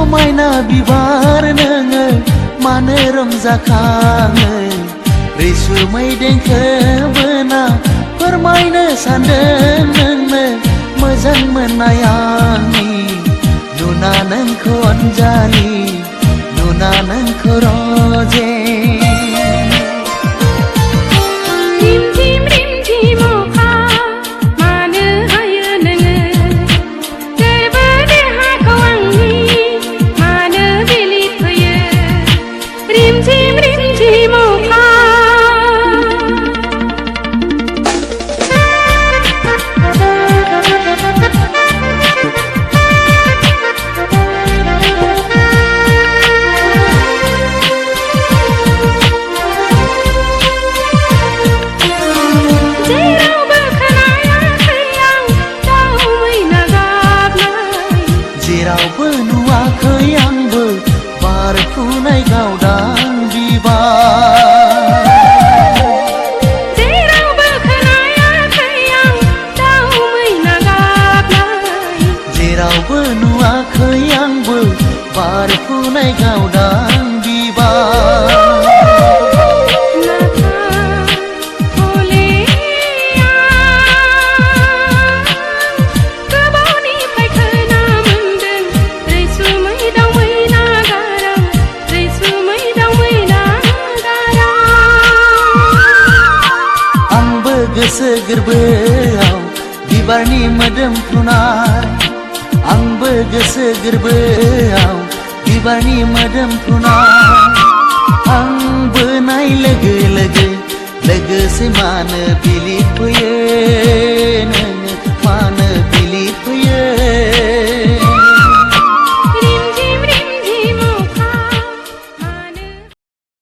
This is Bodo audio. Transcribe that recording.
समायना बिबार नोङो मानो रंजाखाङो रैसुमै देंखो बोना फोरमायनो सानदों नोंनो मोजां मोननाय आंनि नुना नोंखौ अनजालि नुना नोंखौ रजे जेरावबो नुवाखै आंबो बारफुनाय गावदां बिबार जेरावबो खोनायाखै आं दाउ मैना गाबनाय जेरावबो नुवाखै आंबो बारफुनाय गावदां बिबार गोसो गोरबोआव बिबारनि मोदोमफ्रुनाय आंबो गोसो गोरबोआव बिबारनि मोदोमफ्रुनाय आंबो नाय लोगो लोगो लोगोसे मानो बिलिफैयो